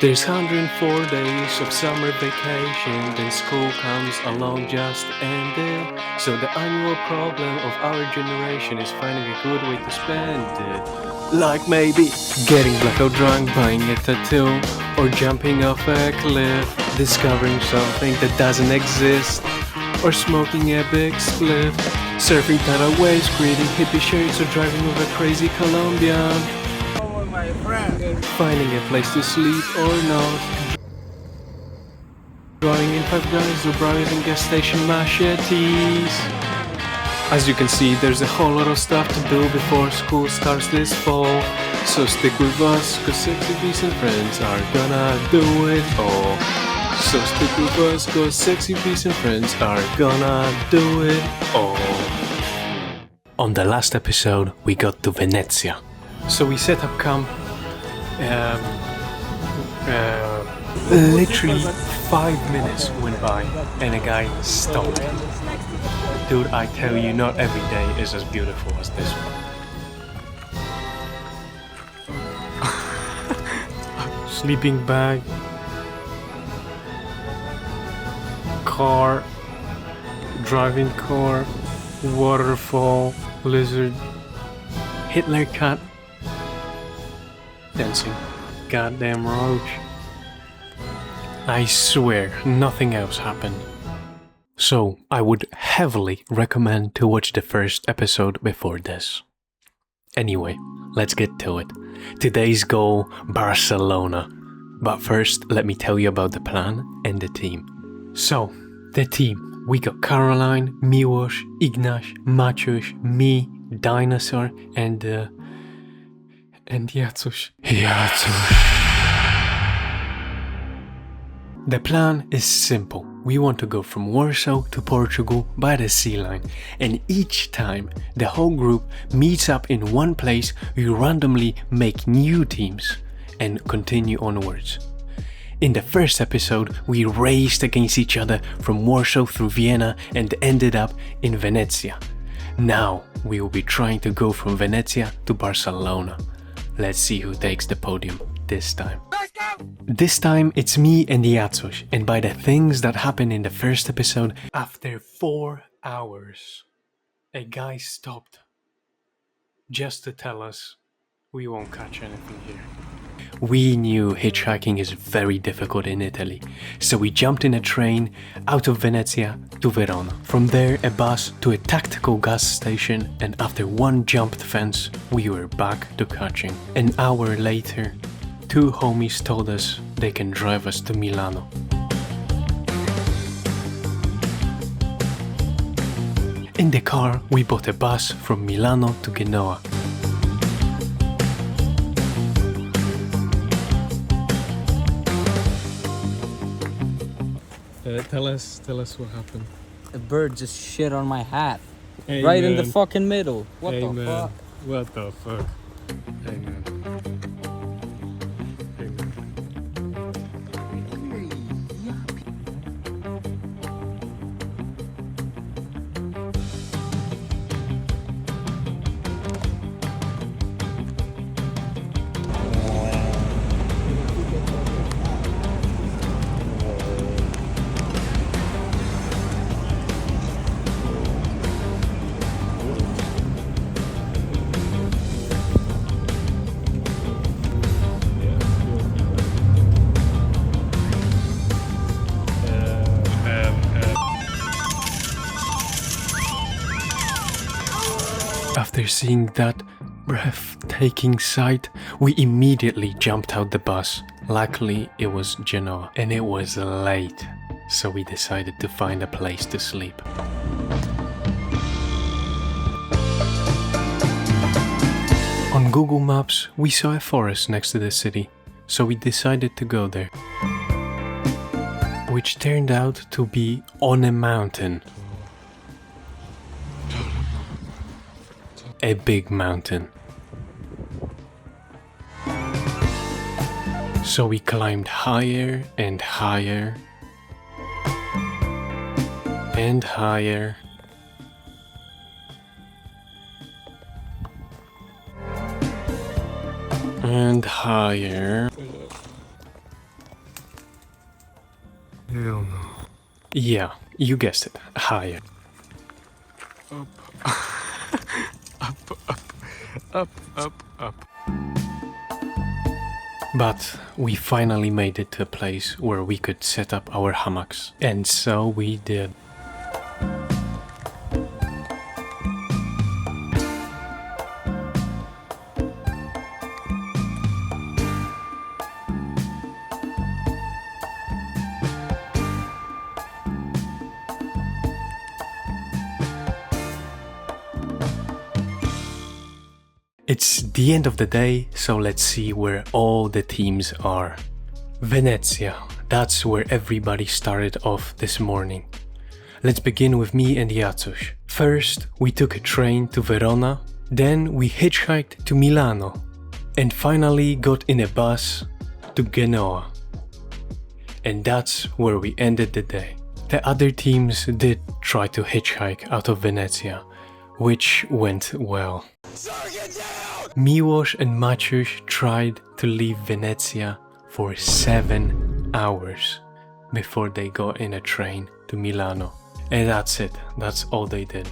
There's 104 days of summer vacation, then school comes along just ended. So the annual problem of our generation is finding a good way to spend it. Like maybe getting blackout drunk, buying a tattoo, or jumping off a cliff, discovering something that doesn't exist, or smoking a big spliff, surfing tidal waves, creating hippie shirts, or driving with a crazy Colombian. My friend. Finding a place to sleep or not. Drawing in 5 guys or browsing gas station machetes. As you can see, there's a whole lot of stuff to do before school starts this fall. So stick with us, cause sexy bees and friends are gonna do it all. So stick with us, cause sexy bees and friends are gonna do it all. On the last episode, we got to Venezia. So we set up camp. Literally 5 minutes went by and a guy stopped. Dude, I tell you, not every day is as beautiful as this one. Sleeping bag, car, driving car, waterfall, lizard, Hitler cat, dancing goddamn roach. I swear nothing else happened. So I would heavily recommend to watch the first episode before this. Anyway, let's get to it. Today's goal, Barcelona. But first, let me tell you about the plan and the team. So, the team. We got Caroline, Miłosz, Ignaś, Maciuś, me, Dinosaur, and Jacuś. The plan is simple. We want to go from Warsaw to Portugal by the sea line, and each time the whole group meets up in one place, we randomly make new teams and continue onwards. In the first episode, we raced against each other from Warsaw through Vienna and ended up in Venezia. Now we will be trying to go from Venezia to Barcelona. Let's see who takes the podium this time. This time it's me and Jacuś, and by the things that happened in the first episode, after 4 hours, a guy stopped just to tell us we won't catch anything here. We knew hitchhiking is very difficult in Italy, so we jumped in a train out of Venezia to Verona. From there, a bus to a tactical gas station, and after one jumped fence, we were back to catching. An hour later, 2 homies told us they can drive us to Milano. In the car, we bought a bus from Milano to Genoa. Tell us what happened. A bird just shit on my hat. Hey, right man. in the fucking middle. What Hey, the man. fuck? What the fuck? Hey man. Hey man. After seeing that breathtaking sight, we immediately jumped out the bus. Luckily, it was Genoa, and it was late, so we decided to find a place to sleep. On Google Maps, we saw a forest next to the city, so we decided to go there, which turned out to be on a mountain. A big mountain. So we climbed higher and higher and higher and higher Hell no. Yeah, you guessed it, higher. Up, up. But we finally made it to a place where we could set up our hammocks. And so we did. It's the end of the day, so let's see where all the teams are. Venezia, that's where everybody started off this morning. Let's begin with me and Jacuś. First, we took a train to Verona, then we hitchhiked to Milano, and finally got in a bus to Genoa. And that's where we ended the day. The other teams did try to hitchhike out of Venezia, which went well. Miłosz and Maciuś tried to leave Venezia for 7 hours before they got in a train to Milano. And that's it, that's all they did.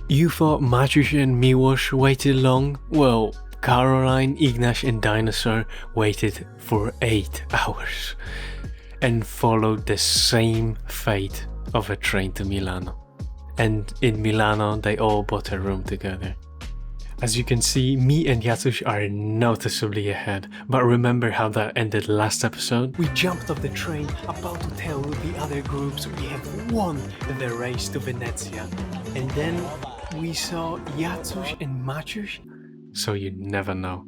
You thought Maciuś and Miłosz waited long? Well, Caroline, Ignaś and Dinosaur waited for 8 hours and followed the same fate of a train to Milano. And in Milano, they all bought a room together. As you can see, me and Jacuś are noticeably ahead, but remember how that ended last episode? We jumped off the train, about to tell the other groups we have won the race to Venezia. And then we saw Jacuś and Maciuś, so you never know.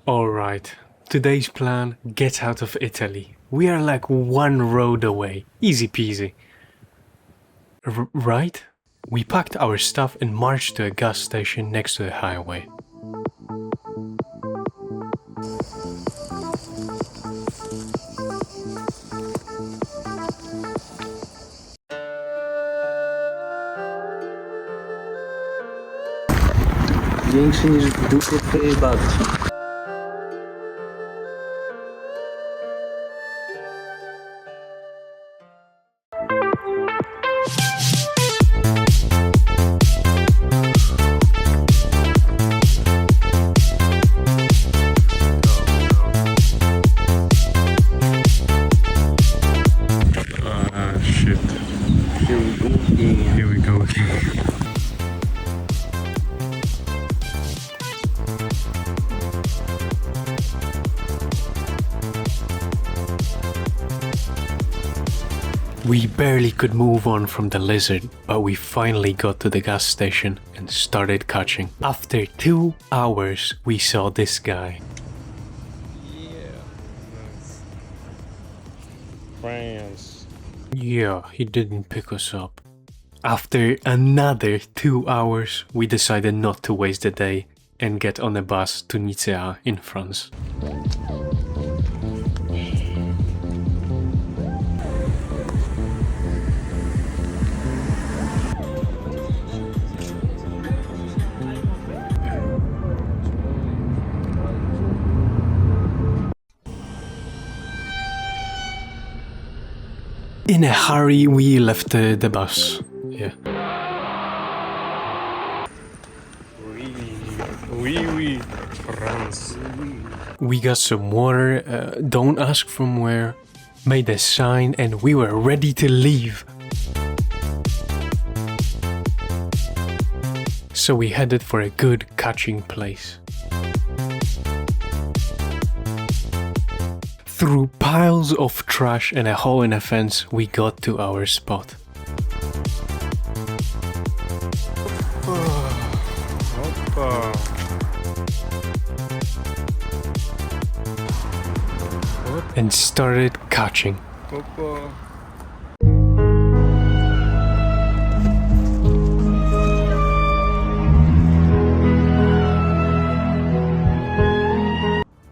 Alright, today's plan, get out of Italy. We are like 1 road away, easy peasy. Right? We packed our stuff and marched to a gas station next to the highway. Większy niż w dupie twojej babci. Here we go again. We barely could move on from the lizard, but we finally got to the gas station and started catching. After 2 hours, we saw this guy. Yeah, nice. France. Yeah, he didn't pick us up. After another 2 hours, we decided not to waste the day and get on a bus to Nicea in France. In a hurry, we left the bus. Yeah. Oui, France. We got some water, don't ask from where, made a sign, and we were ready to leave. So we headed for a good catching place. Through piles of trash and a hole in a fence, we got to our spot. Hoppa. And started catching. Hoppa.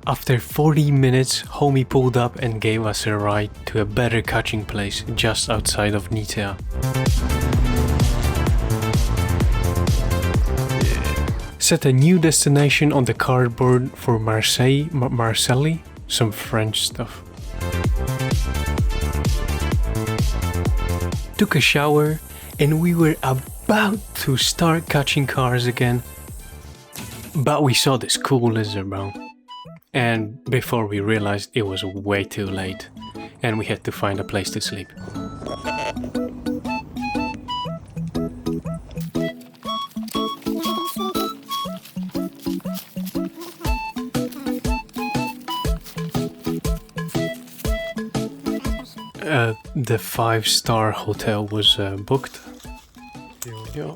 After 40 minutes, homie pulled up and gave us a ride to a better catching place just outside of Nicea. Set a new destination on the cardboard for Marseille, some French stuff. took a shower, and we were about to start catching cars again. But we saw this cool lizard, bro. And before we realized it was way too late, and we had to find a place to sleep. The 5-star hotel was booked. Yeah.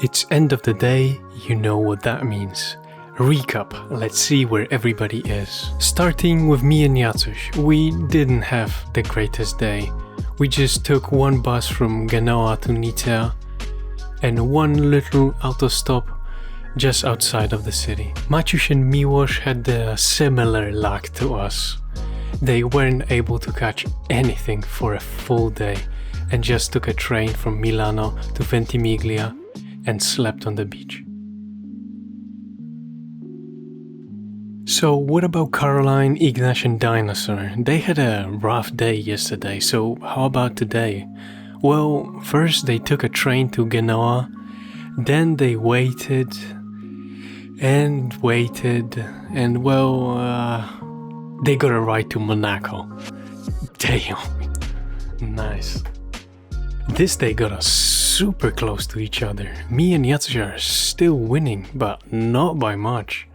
It's end of the day, you know what that means. Recap, let's see where everybody is. Starting with me and Jacuś, we didn't have the greatest day. We just took one bus from Genoa to Nicea and one little auto stop just outside of the city. Maciuś and Miłosz had a similar luck to us. They weren't able to catch anything for a full day and just took a train from Milano to Ventimiglia and slept on the beach. So what about Caroline, Ignash and Dinosaur? They had a rough day yesterday, so how about today? Well, first they took a train to Genoa, then they waited, and well, they got a ride to Monaco. Damn, nice. This day got us super close to each other. Me and Jacuś are still winning, but not by much.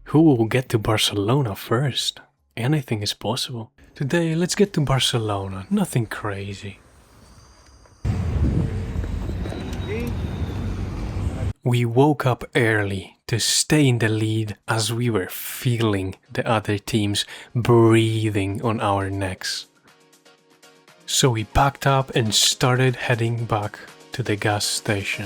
Who will get to Barcelona first? Anything is possible. Today, let's get to Barcelona. Nothing crazy. We woke up early to stay in the lead as we were feeling the other teams breathing on our necks. So we packed up and started heading back to the gas station.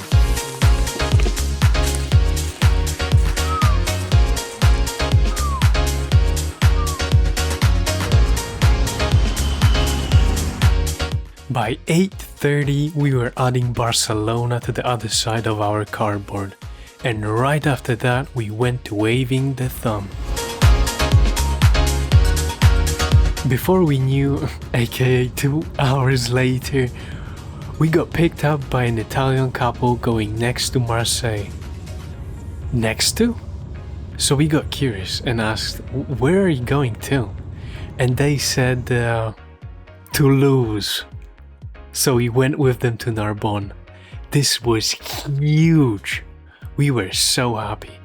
By 8:30 we were adding Barcelona to the other side of our cardboard, and right after that we went to waving the thumb. Before we knew, aka 2 hours later, we got picked up by an Italian couple going next to Marseille. Next to? So we got curious and asked, where are you going to? And they said, Toulouse. So we went with them to Narbonne. This was huge. We were so happy.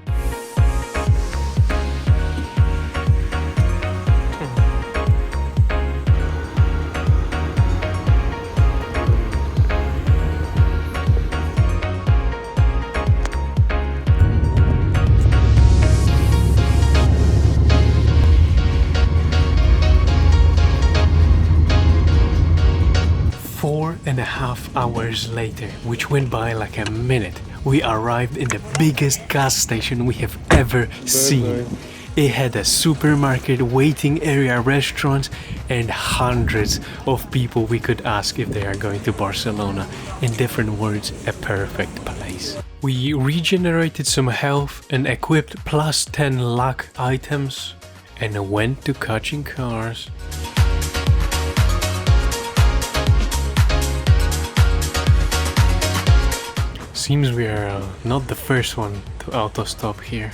And a half hours later, which went by like a minute, we arrived in the biggest gas station we have ever seen. It had a supermarket, waiting area, restaurants, and hundreds of people we could ask if they are going to Barcelona. In different words, a perfect place. We regenerated some health and equipped plus 10 luck items and went to catching cars. Seems we are not the first one to auto-stop here.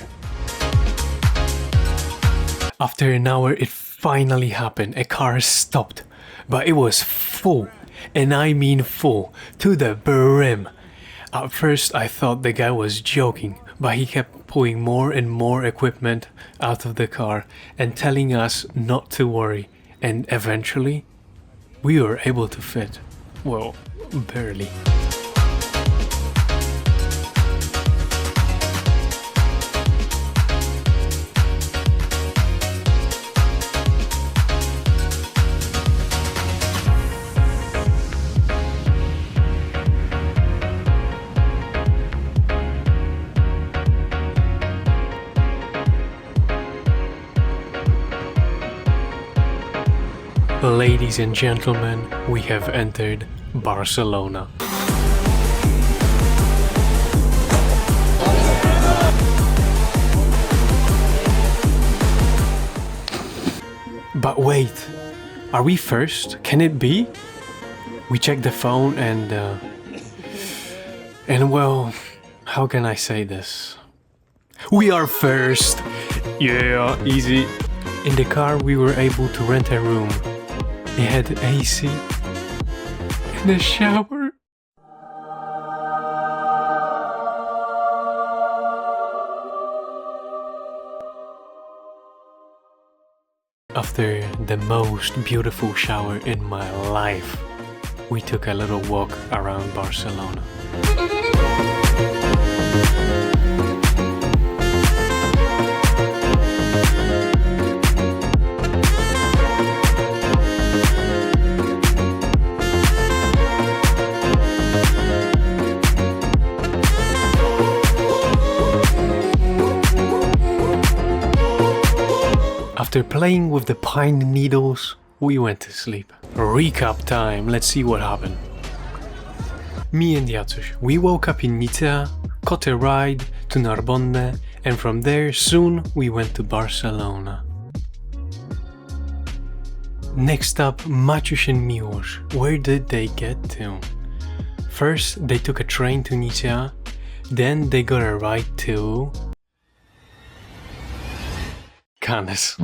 After an hour it finally happened. A car stopped, but it was full, and I mean full, to the brim. At first I thought the guy was joking, but he kept pulling more and more equipment out of the car and telling us not to worry, and eventually we were able to fit. Well, barely. Ladies and gentlemen, we have entered Barcelona. But wait, are we first? Can it be? We checked the phone and well, how can I say this? We are first! Yeah, easy. In the car we were able to rent a room. It had AC and a shower. After the most beautiful shower in my life, we took a little walk around Barcelona. After playing with the pine needles, we went to sleep. Recap time, let's see what happened. Me and Jacuś, we woke up in Nicea, caught a ride to Narbonne, and from there soon we went to Barcelona. Next up, Maciuś and Miłosz. Where did they get to? First, they took a train to Nicea, then they got a ride to Cannes.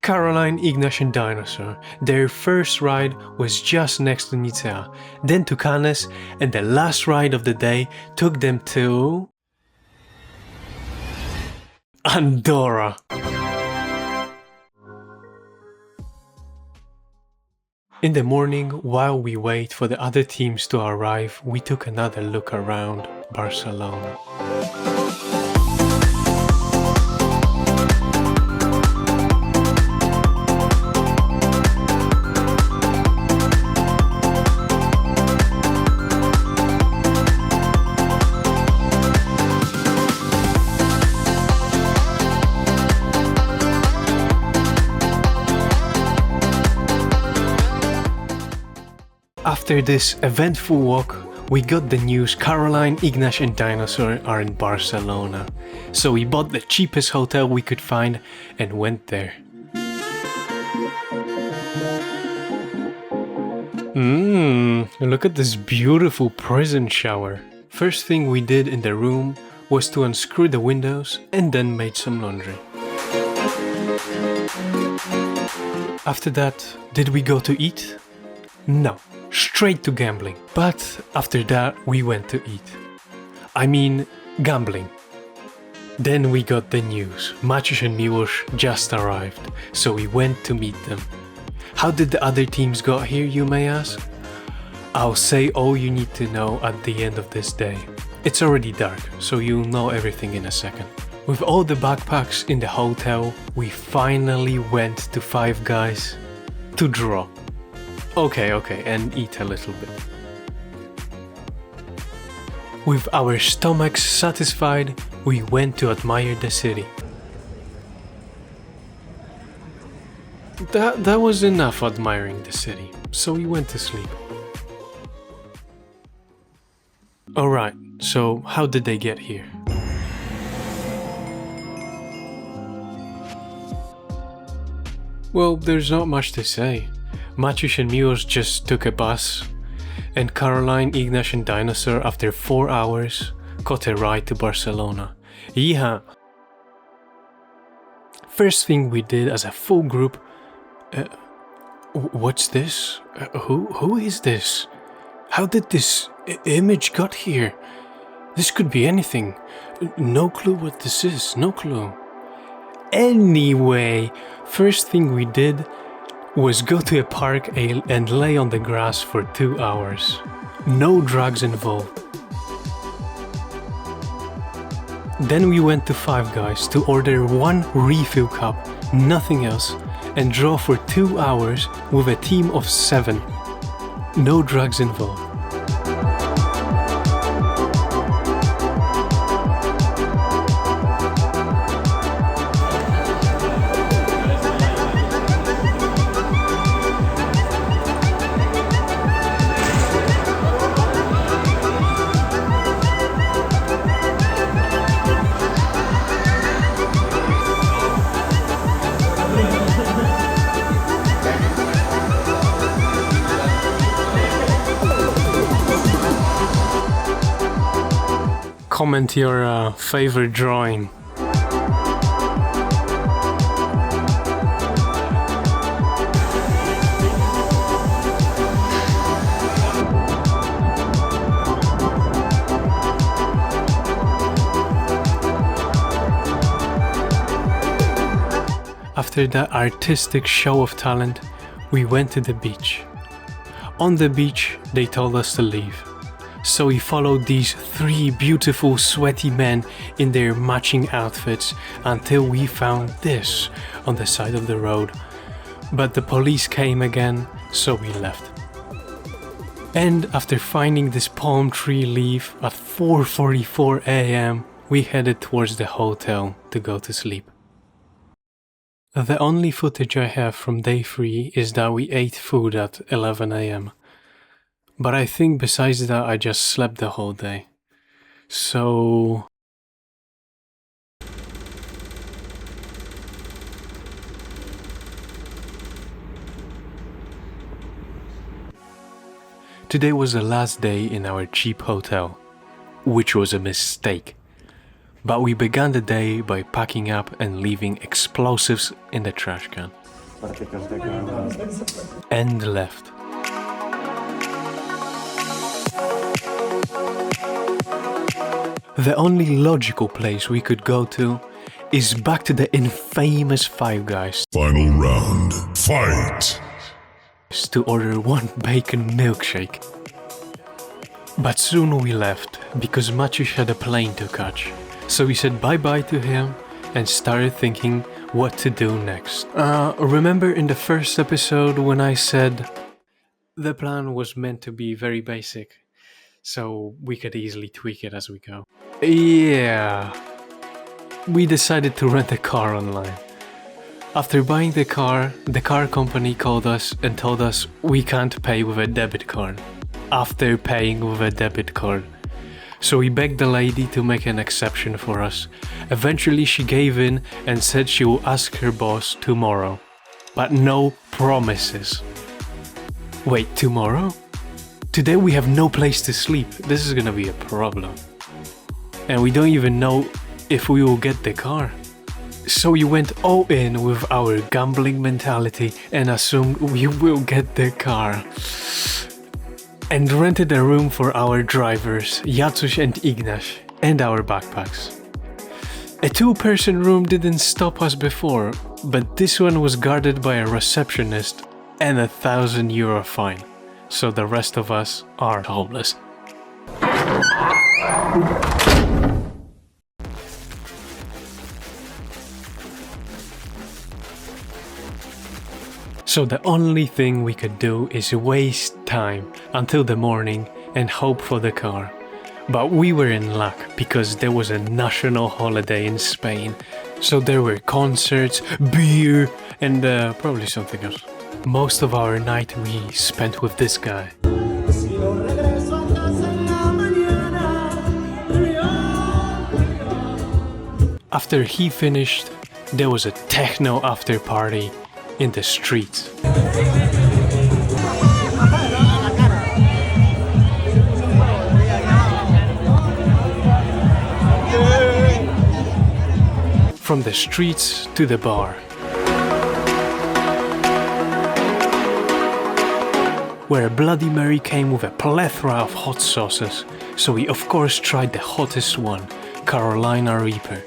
Caroline, Ignash and Dinosaur. Their first ride was just next to Nicea, then to Cannes, and the last ride of the day took them to Andorra. In the morning, while we wait for the other teams to arrive, we took another look around Barcelona. After this eventful walk, we got the news Caroline, Ignash and Dinosaur are in Barcelona. So we bought the cheapest hotel we could find and went there. Look at this beautiful prison shower. First thing we did in the room was to unscrew the windows and then made some laundry. After that, did we go to eat? No. Straight to gambling. But after that we went to eat. I mean, gambling. Then we got the news. Maciuś and Miłosz just arrived, so we went to meet them. How did the other teams got here, you may ask? I'll say all you need to know at the end of this day. It's already dark, so you'll know everything in a second. With all the backpacks in the hotel, we finally went to Five Guys to draw. Okay, and eat a little bit. With our stomachs satisfied, we went to admire the city. That was enough admiring the city, so we went to sleep. Alright, so how did they get here? Well, there's not much to say. Maciuś and Miłosz just took a bus, and Caroline, Ignash and Dinosaur, after 4 hours, caught a ride to Barcelona. Yeehaw! First thing we did as a full group... what's this? Who is this? How did this image got here? This could be anything. No clue what this is, no clue. Anyway, first thing we did was go to a park and lay on the grass for 2 hours. No drugs involved. Then we went to Five Guys to order 1 refill cup, nothing else, and draw for 2 hours with a team of 7. No drugs involved. comment your favorite drawing. After that artistic show of talent, we went to the beach. On the beach, they told us to leave. So we followed these three beautiful sweaty men in their matching outfits until we found this on the side of the road. But the police came again, so we left. And after finding this palm tree leaf at 4:44 AM, we headed towards the hotel to go to sleep. The only footage I have from day 3 is that we ate food at 11 AM. But I think besides that I just slept the whole day. So... Today was the last day in our cheap hotel, which was a mistake. But we began the day by packing up and leaving explosives in the trash can. And left. The only logical place we could go to is back to the infamous Five Guys. Final round, fight! To order one bacon milkshake. But soon we left because Maciuś had a plane to catch. So we said bye-bye to him and started thinking what to do next. Remember in the first episode when I said the plan was meant to be very basic, so we could easily tweak it as we go? Yeah, we decided to rent a car online. After buying the car company called us and told us we can't pay with a debit card. After paying with a debit card. So we begged the lady to make an exception for us. Eventually she gave in and said she will ask her boss tomorrow. But no promises. Wait, tomorrow? Today we have no place to sleep. This is gonna be a problem. And we don't even know if we will get the car. So we went all in with our gambling mentality and assumed we will get the car. And rented a room for our drivers, Jacuś and Ignaś, and our backpacks. A 2-person room didn't stop us before, but this one was guarded by a receptionist and a €1,000 fine. So the rest of us are homeless. So the only thing we could do is waste time until the morning and hope for the car. But we were in luck because there was a national holiday in Spain. So there were concerts, beer, and probably something else. Most of our night we spent with this guy. After he finished, there was a techno after party in the streets. From the streets to the bar, where a Bloody Mary came with a plethora of hot sauces, so we of course tried the hottest one, Carolina Reaper.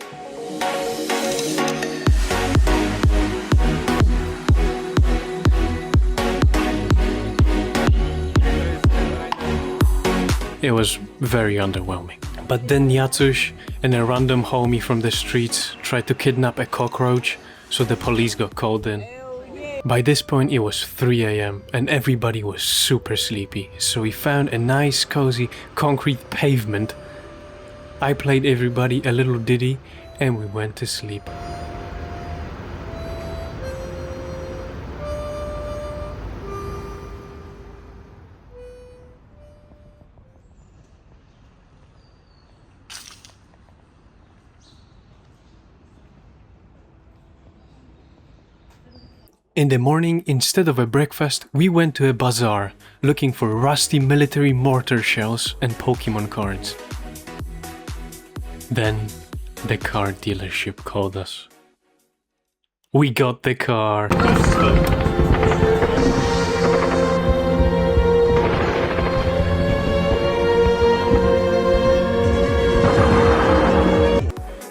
It was very underwhelming. But then Jacuś and a random homie from the streets tried to kidnap a cockroach, so the police got called in. By this point it was 3 AM and everybody was super sleepy, so we found a nice cozy concrete pavement. I played everybody a little ditty and we went to sleep. In the morning, instead of a breakfast, we went to a bazaar, looking for rusty military mortar shells and Pokemon cards. Then the car dealership called us. We got the car.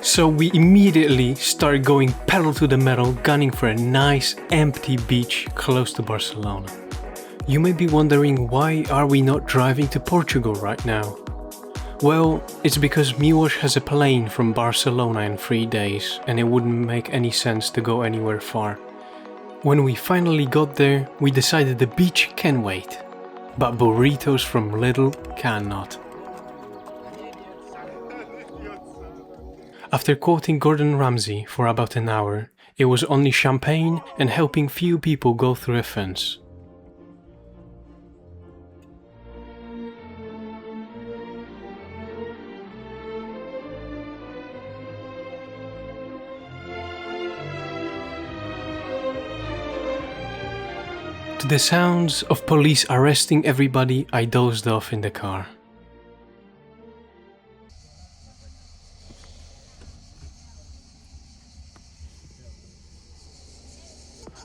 So we immediately start going pedal to the metal, gunning for a nice empty beach close to Barcelona. You may be wondering, why are we not driving to Portugal right now? Well, it's because Miłosz has a plane from Barcelona in 3 days and it wouldn't make any sense to go anywhere far. When we finally got there, we decided the beach can wait, but burritos from Lidl cannot. After quoting Gordon Ramsay for about an hour, it was only champagne and helping few people go through a fence. To the sounds of police arresting everybody, I dozed off in the car.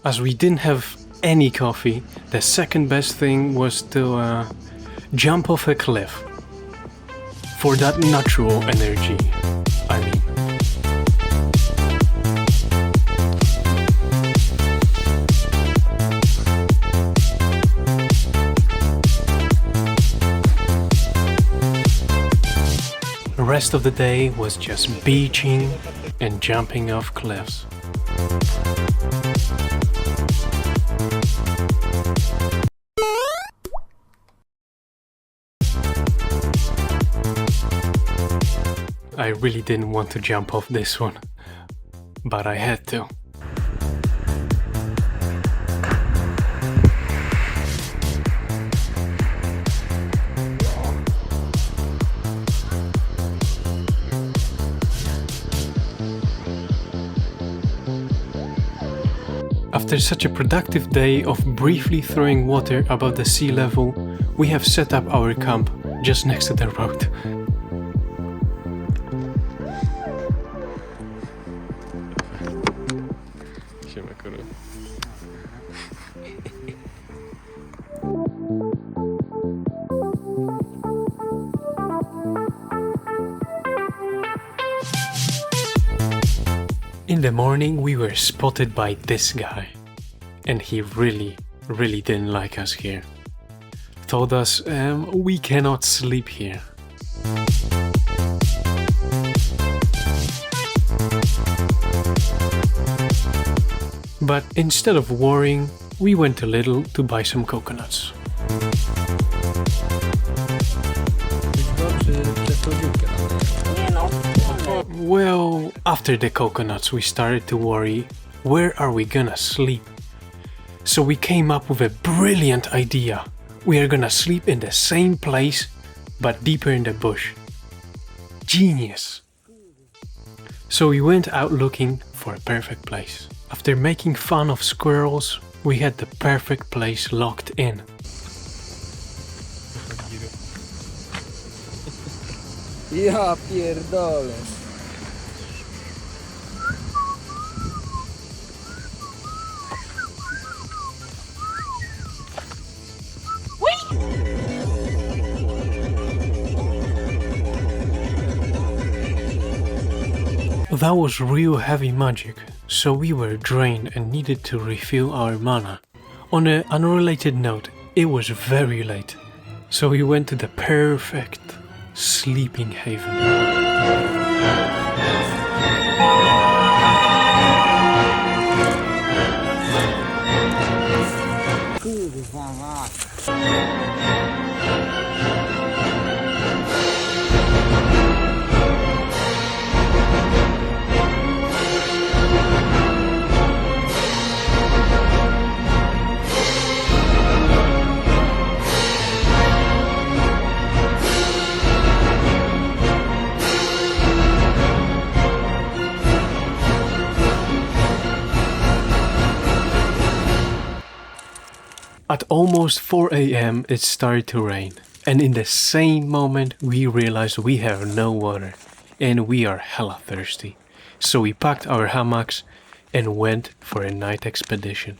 As we didn't have any coffee, the second best thing was to jump off a cliff. For that natural energy, I mean. The rest of the day was just beaching and jumping off cliffs. I really didn't want to jump off this one, but I had to. After such a productive day of briefly throwing water above the sea level, we have set up our camp just next to the road. Siema, kurwa. In the morning we were spotted by this guy, and he really didn't like us here. Told us we cannot sleep here. But instead of worrying, we went to Lidl to buy some coconuts. Well, after the coconuts we started to worry, where are we gonna sleep? So we came up with a brilliant idea. We are gonna sleep in the same place, but deeper in the bush. Genius! So we went out looking for a perfect place. After making fun of squirrels, we had the perfect place locked in. Ja pierdolę. That was real heavy magic, so we were drained and needed to refill our mana. On an unrelated note, it was very late, so we went to the perfect sleeping haven. At almost 4 AM it started to rain, and in the same moment we realized we have no water. and we are hella thirsty. So we packed our hammocks and went for a night expedition.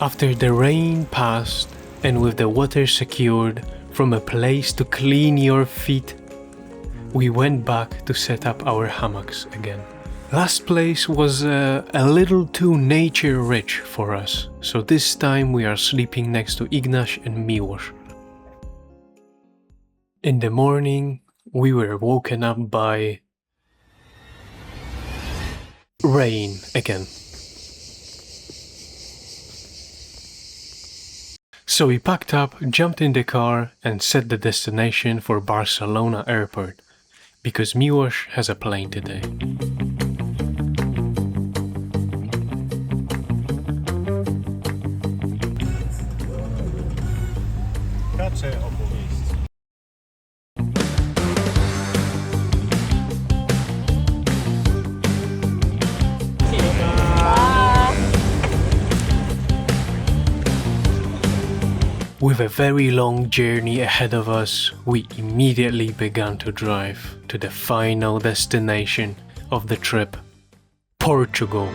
After the rain passed and with the water secured from a place to clean your feet, we went back to set up our hammocks again. Last place was a little too nature rich for us, so this time we are sleeping next to Ignash and Miłosz. In the morning we were woken up by rain again. So we packed up, jumped in the car and set the destination for Barcelona airport, because Miłosz has a plane today. Kacze opowieści. With a very long journey ahead of us, we immediately began to drive to the final destination of the trip, Portugal.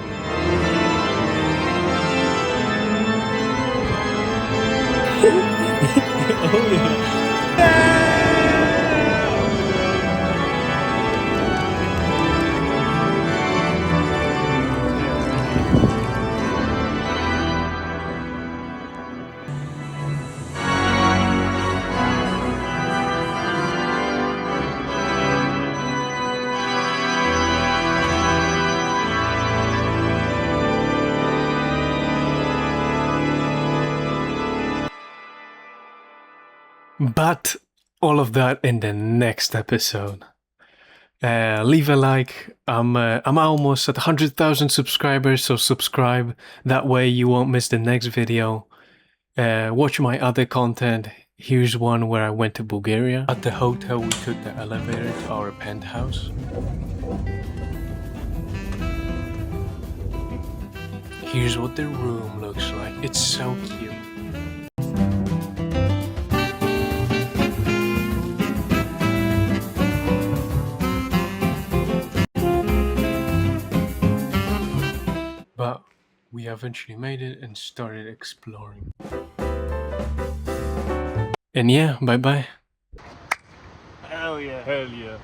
But all of that in the next episode. Leave a like. I'm almost at 100,000 subscribers, so subscribe. That way you won't miss the next video. Watch my other content. Here's one where I went to Bulgaria. At the hotel we took the elevator to our penthouse. Here's what the room looks like. It's so cute. But we eventually made it and started exploring. And yeah, bye bye. Hell yeah. Hell yeah.